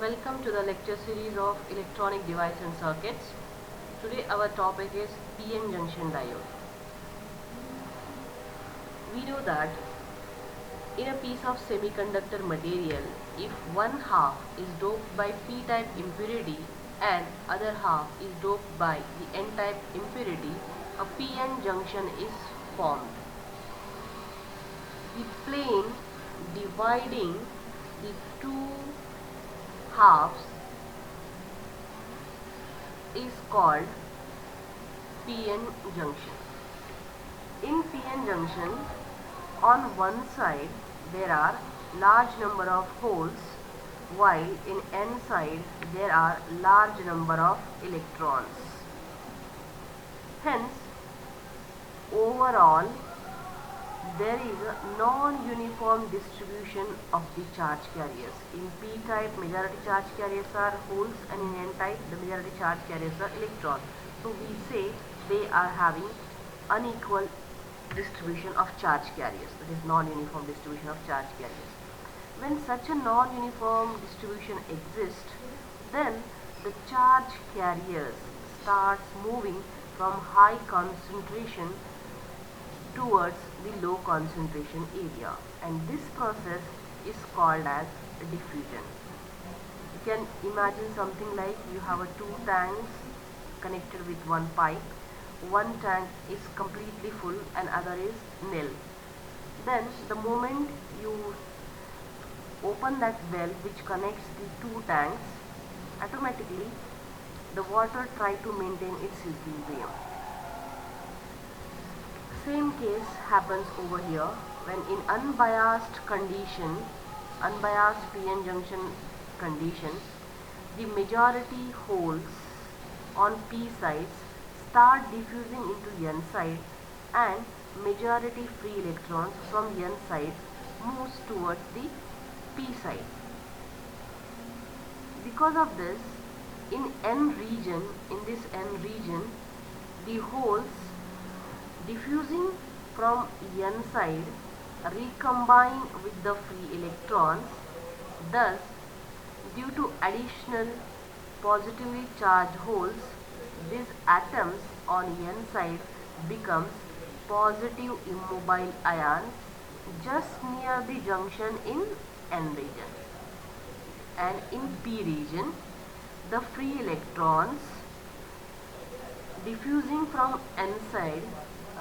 Welcome to the lecture series of electronic device and circuits. Today our topic is PN junction diode. We know that in a piece of semiconductor material, if one half is doped by p-type impurity and other half is doped by the n-type impurity, a PN junction is formed. The plane dividing the two halves is called PN junction. In PN junction, on one side there are large number of holes, while in N side there are large number of electrons. Hence, overall there is a non-uniform distribution of the charge carriers. In p-type, majority charge carriers are holes, and in n-type the majority charge carriers are electrons. So we say they are having unequal distribution of charge carriers, that is non-uniform distribution of charge carriers. When such a non-uniform distribution exists, then the charge carriers starts moving from high concentration towards the low concentration area, and this process is called as diffusion. You can imagine something like you have two tanks connected with one pipe. One tank is completely full and other is nil. Then the moment you open that valve which connects the two tanks, automatically the water try to maintain its equilibrium. Same case happens over here when in unbiased PN junction condition, the majority holes on P sides start diffusing into N side, and majority free electrons from N side moves towards the P side. Because of this, in this N region, the holes diffusing from N side recombine with the free electrons. Thus, due to additional positively charged holes, these atoms on N side becomes positive immobile ions just near the junction in N region. And in P region, the free electrons diffusing from N side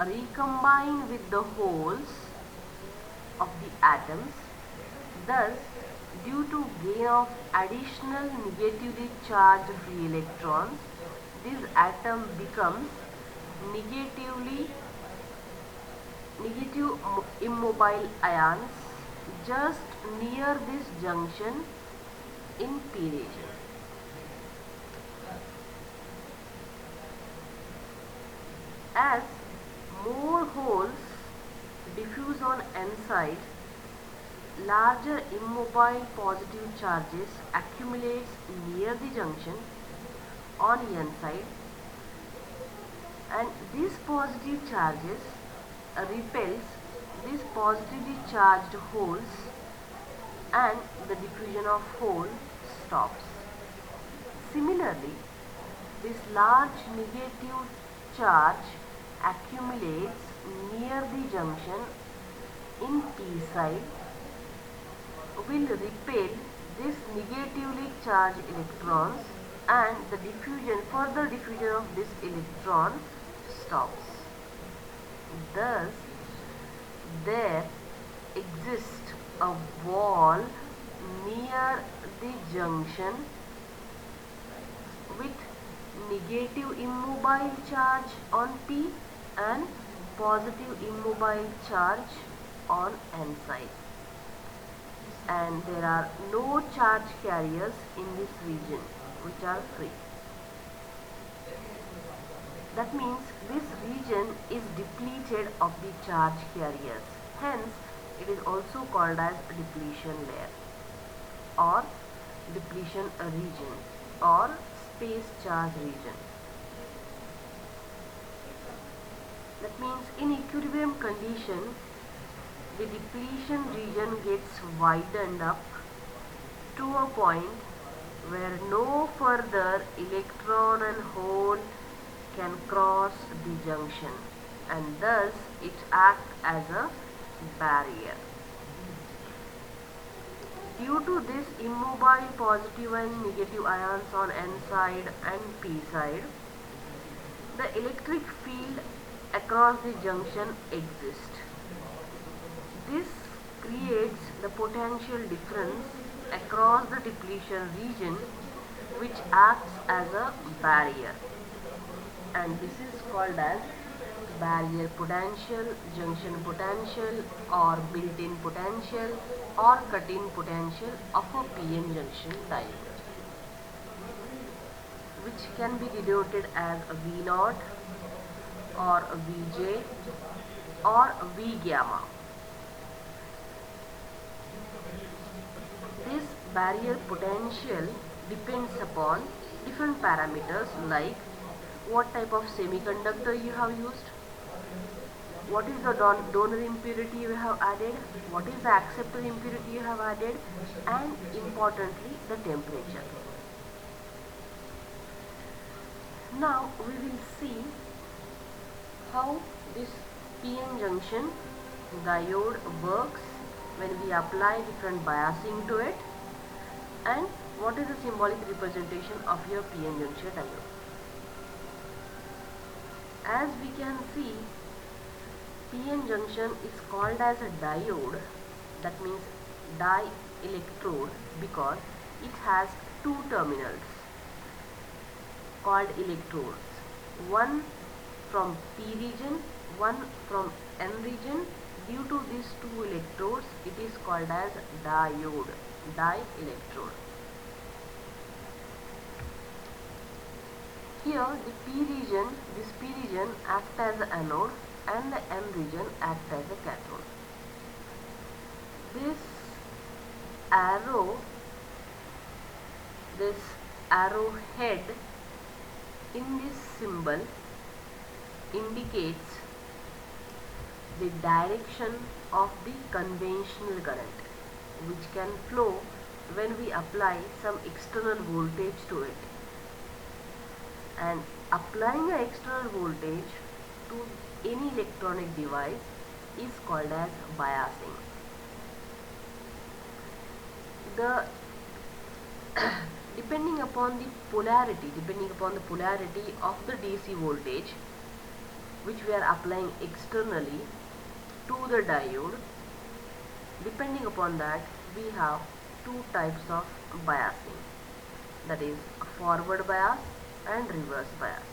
recombine with the holes of the atoms. Thus, due to gain of additional negatively charged free electrons, this atom becomes negative immobile ions just near this junction in P region. As more holes diffuse on N side, larger immobile positive charges accumulates near the junction on N side, and these positive charges repels these positively charged holes, and the diffusion of hole stops. Similarly, this large negative charge accumulates near the junction in P side will repel this negatively charged electrons, and the further diffusion of this electron stops. Thus, there exists a wall near the junction with negative immobile charge on P and positive immobile charge on N side, and there are no charge carriers in this region which are free. That means this region is depleted of the charge carriers. Hence, it is also called as depletion layer or depletion region or space charge region. That means in equilibrium condition, the depletion region gets widened up to a point where no further electron and hole can cross the junction, and thus it acts as a barrier. Due to this immobile positive and negative ions on N side and P side, the electric field across the junction exists. This creates the potential difference across the depletion region, which acts as a barrier, and this is called as barrier potential, junction potential, or built-in potential or cut-in potential of a PN junction diode, which can be denoted as a V0 or a Vj or V gamma. This barrier potential depends upon different parameters like what type of semiconductor you have used, what is the donor impurity you have added, what is the acceptor impurity you have added, and importantly the temperature. Now we will see how this PN junction diode works when we apply different biasing to it, and what is the symbolic representation of your PN junction diode. As we can see, PN junction is called as a diode, that means dielectrode, because it has two terminals called electrodes, one from P region, one from N region. Due to these two electrodes, it is called as diode, dielectrode. Here the this P region acts as an anode and the N region acts as a cathode. This arrowhead in this symbol indicates the direction of the conventional current, which can flow when we apply some external voltage to it. And applying an external voltage to any electronic device is called as biasing. The depending upon the polarity of the DC voltage which we are applying externally to the diode, depending upon that we have two types of biasing, that is forward bias and reverse bias.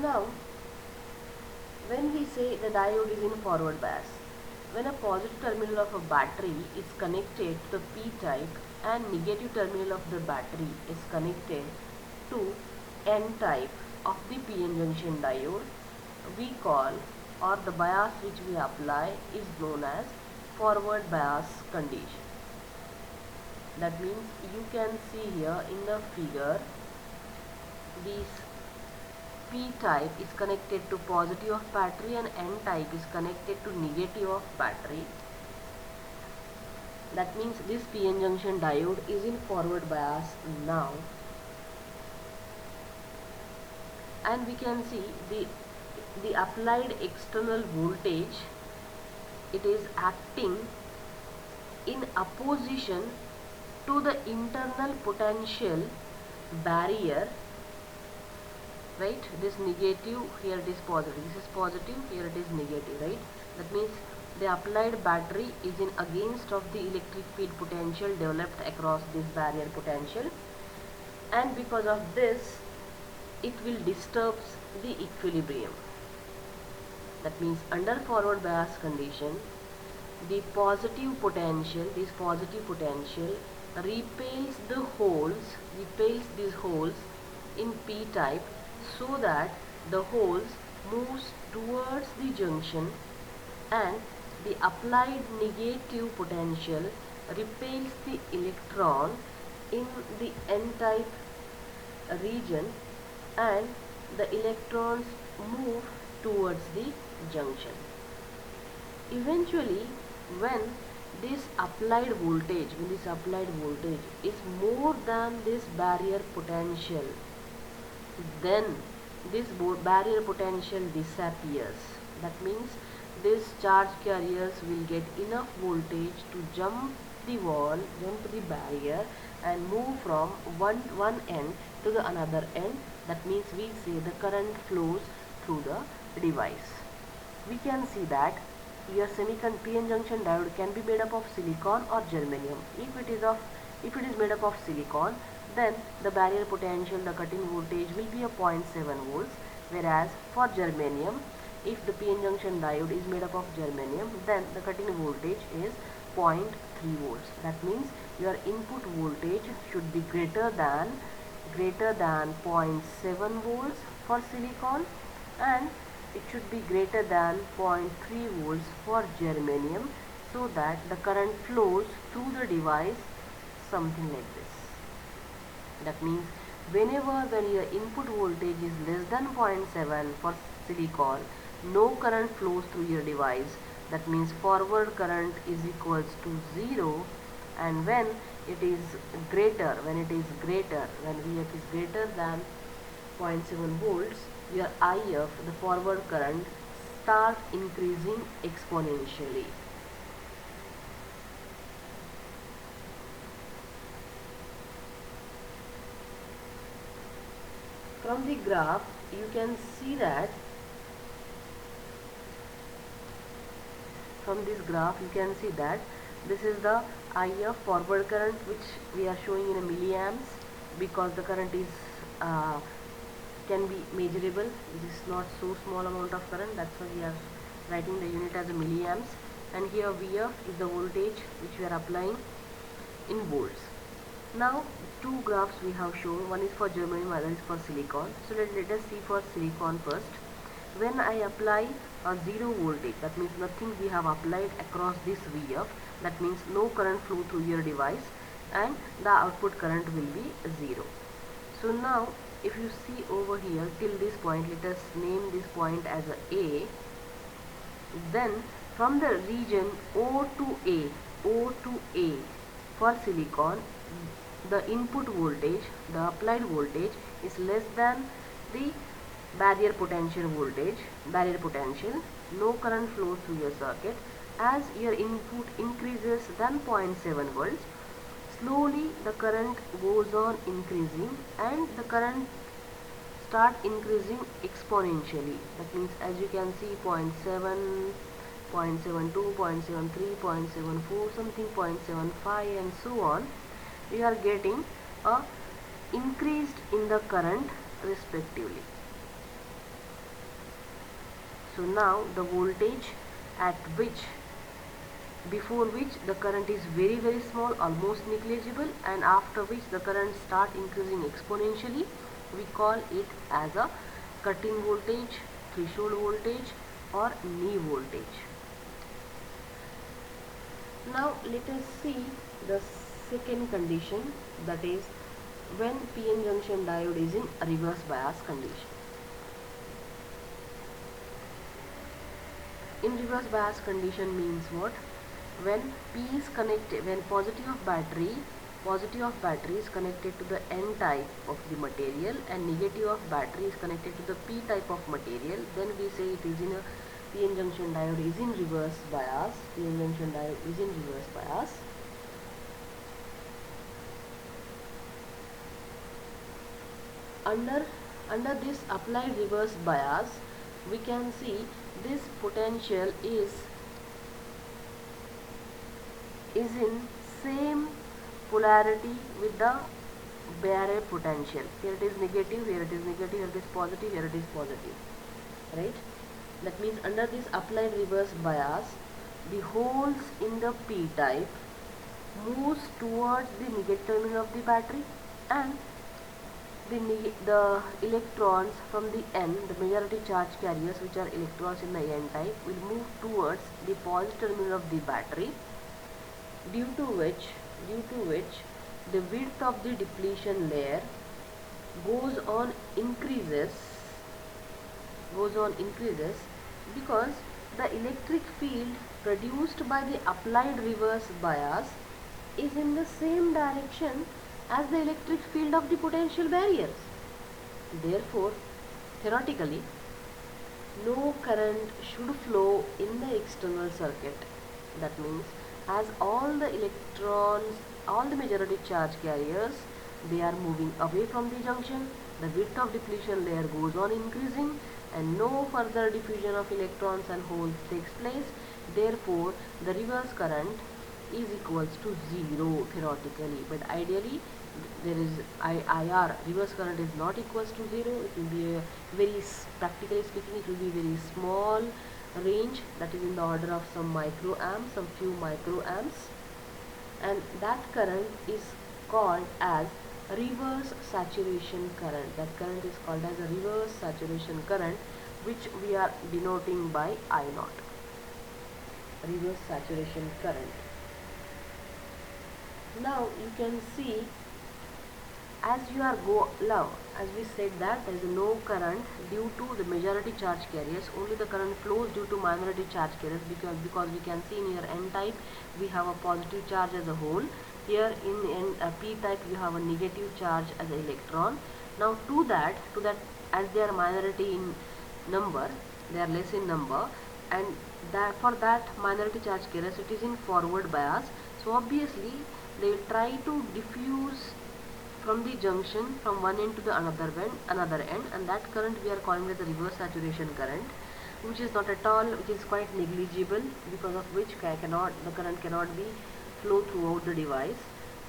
Now, when we say the diode is in forward bias, when a positive terminal of a battery is connected to the P-type and negative terminal of the battery is connected to N-type of the PN junction diode, we call, or the bias which we apply is known as forward bias condition. That means you can see here in the figure, this P-type is connected to positive of battery and N-type is connected to negative of battery. That means this PN junction diode is in forward bias now, and we can see the applied external voltage, it is acting in opposition to the internal potential barrier, right? This negative, here it is positive, this is positive, here it is negative, right? That means the applied battery is in against of the electric field potential developed across this barrier potential, and because of this it will disturb the equilibrium. That means under forward bias condition, the positive potential, this positive potential repels these holes in P-type, so that the holes moves towards the junction, and the applied negative potential repels the electron in the N-type region, and the electrons move towards the junction. Eventually, when this applied voltage is more than this barrier potential, then this barrier potential disappears. That means these charge carriers will get enough voltage to jump the wall, jump the barrier, and move from one end to the another end. That means we say the current flows through the device. We can see that your PN junction diode can be made up of silicon or germanium. If it is made up of silicon, then the barrier potential, the cutting voltage will be a 0.7 volts, whereas for germanium, if the PN junction diode is made up of germanium, then the cutting voltage is 0.3 volts. That means your input voltage should be greater than 0.7 volts for silicon, and it should be greater than 0.3 volts for germanium, so that the current flows through the device something like this. That means when your input voltage is less than 0.7 for silicon, no current flows through your device. That means forward current is equals to 0, and when it is greater, when Vf is greater than 0.7 volts, your IF, the forward current, starts increasing exponentially. From the graph, you can see that this is the IF forward current, which we are showing in a milliamps, because the current is can be measurable. This is not so small amount of current, that's why we are writing the unit as a milliamps. And here Vf is the voltage which we are applying in volts. Now two graphs we have shown, one is for germanium, other is for silicon. So let us see for silicon first. When I apply a 0 voltage, that means nothing we have applied across this Vf, that means no current flow through your device, and the output current will be 0. So now if you see over here till this point, let us name this point as A. Then from the region O to A for silicon, the input voltage, the applied voltage, is less than the barrier potential, no current flows through your circuit. As your input increases than 0.7 volts, slowly the current goes on increasing, and the current start increasing exponentially. That means as you can see, 0.7, 0.72, 0.73, 0.74, something 0.75, and so on. We are getting a increased in the current respectively. So now the voltage at before which the current is very small, almost negligible, and after which the current start increasing exponentially, we call it as a cutting voltage, threshold voltage, or knee voltage. Now let us see the second condition, that is when PN junction diode is in reverse bias condition. In reverse bias condition means what? When P is connected, when positive of battery is connected to the N type of the material, and negative of battery is connected to the P type of material, then we say it is in a PN junction diode is in reverse bias. PN junction diode is in reverse bias. Under this applied reverse bias, we can see this potential is in same polarity with the barrier potential. Here it is negative, here it is negative, here it is positive, here it is positive, right? That means under this applied reverse bias, the holes in the P type moves towards the negative terminal of the battery, and the electrons from the N, the majority charge carriers, which are electrons in the N type, will move towards the positive terminal of the battery, due to which the width of the depletion layer goes on increases goes on increases because the electric field produced by the applied reverse bias is in the same direction as the electric field of the potential barriers. Therefore, theoretically, no current should flow in the external circuit. That means as all the electrons, all the majority charge carriers, they are moving away from the junction, the width of depletion layer goes on increasing and no further diffusion of electrons and holes takes place. Therefore, the reverse current is equals to 0 theoretically, but ideally there is IR, reverse current is not equals to 0. It will be a very, practically speaking, it will be very small range, that is in the order of some microamps, some few microamps, and that current is called as reverse saturation current. That current is called as a reverse saturation current, which we are denoting by I naught, reverse saturation current. Now you can see, as you are as we said that there is no current due to the majority charge carriers, only the current flows due to minority charge carriers, because we can see in your N type we have a positive charge as a whole. Here in P type you have a negative charge as an electron. Now to that as they are minority in number, they are less in number, and that for that minority charge carriers it is in forward bias. So obviously they will try to diffuse from the junction from one end to the another end, and that current we are calling as the reverse saturation current, which is not at all, which is quite negligible, because of which the current cannot be flow throughout the device.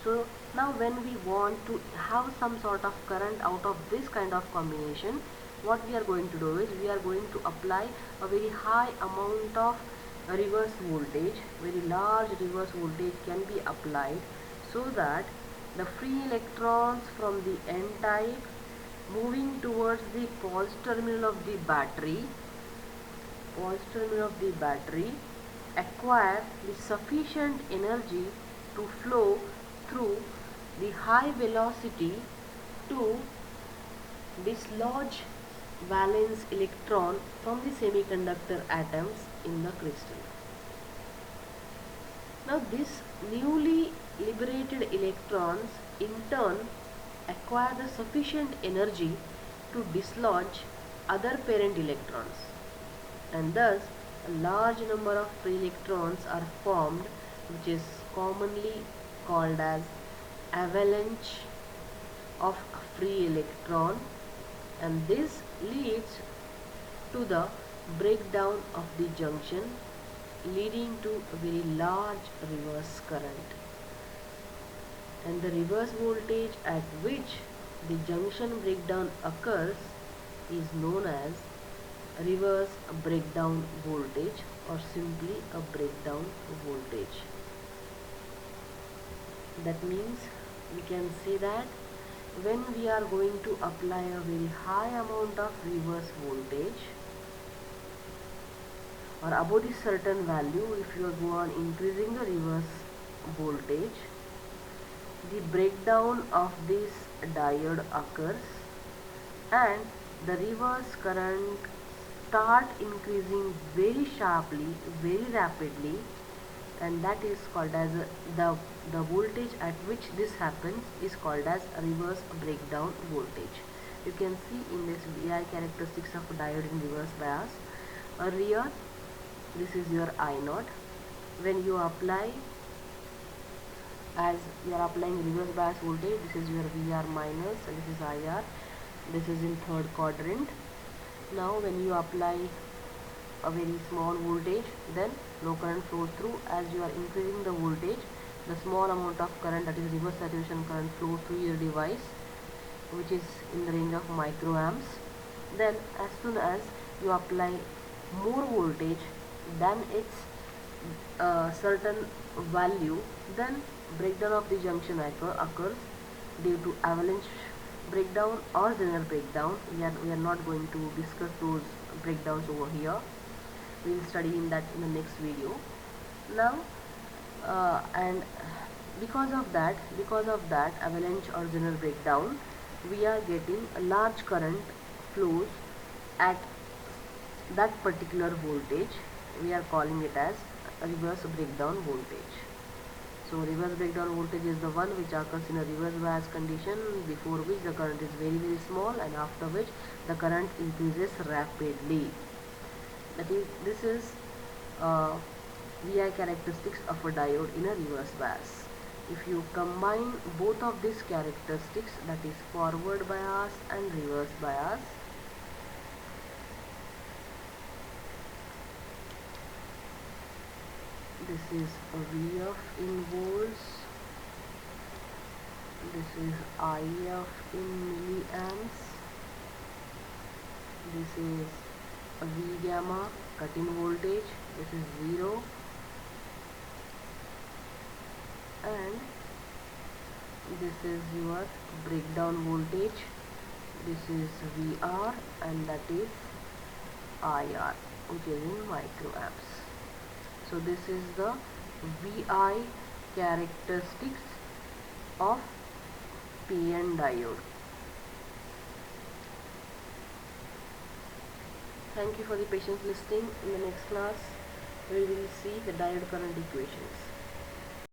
So now when we want to have some sort of current out of this kind of combination, what we are going to do is we are going to apply a very high amount of reverse voltage, very large reverse voltage can be applied, so that the free electrons from the N type moving towards the positive terminal of the battery, acquire the sufficient energy to flow through the high velocity to dislodge valence electron from the semiconductor atoms in the crystal. Now these newly liberated electrons in turn acquire the sufficient energy to dislodge other parent electrons, and thus a large number of free electrons are formed, which is commonly called as avalanche of free electron, and this leads to the breakdown of the junction, leading to a very large reverse current. And the reverse voltage at which the junction breakdown occurs is known as reverse breakdown voltage, or simply a breakdown voltage. That means we can say that when we are going to apply a very high amount of reverse voltage, or above this certain value, if you go on increasing the reverse voltage, the breakdown of this diode occurs and the reverse current start increasing very sharply, very rapidly, and that is called as the voltage at which this happens is called as reverse breakdown voltage. You can see in this VI characteristics of diode in reverse bias. Earlier, this is your I naught. When you apply, as you are applying reverse bias voltage, this is your VR minus and this is IR. This is in third quadrant. Now when you apply a very small voltage, then no current flows through. As you are increasing the voltage, the small amount of current, that is reverse saturation current, flows through your device, which is in the range of microamps. Then as soon as you apply more voltage than its certain value, then breakdown of the junction occurs due to avalanche breakdown or Zener breakdown. We are not going to discuss those breakdowns over here. We will study in that in the next video. Now and because of that avalanche or Zener breakdown, we are getting a large current flows at that particular voltage we are calling it as reverse breakdown voltage. So reverse breakdown voltage is the one which occurs in a reverse bias condition, before which the current is very small and after which the current increases rapidly. That is, this is VI characteristics of a diode in a reverse bias. If you combine both of these characteristics, that is forward bias and reverse bias, this is VF in volts, this is IF in milliamps, this is a V gamma cut-in voltage, this is 0, and this is your breakdown voltage, this is VR, and that is IR, which is in microamps. So this is the VI characteristics of PN diode. Thank you for the patient listening. In the next class we will see the diode current equations.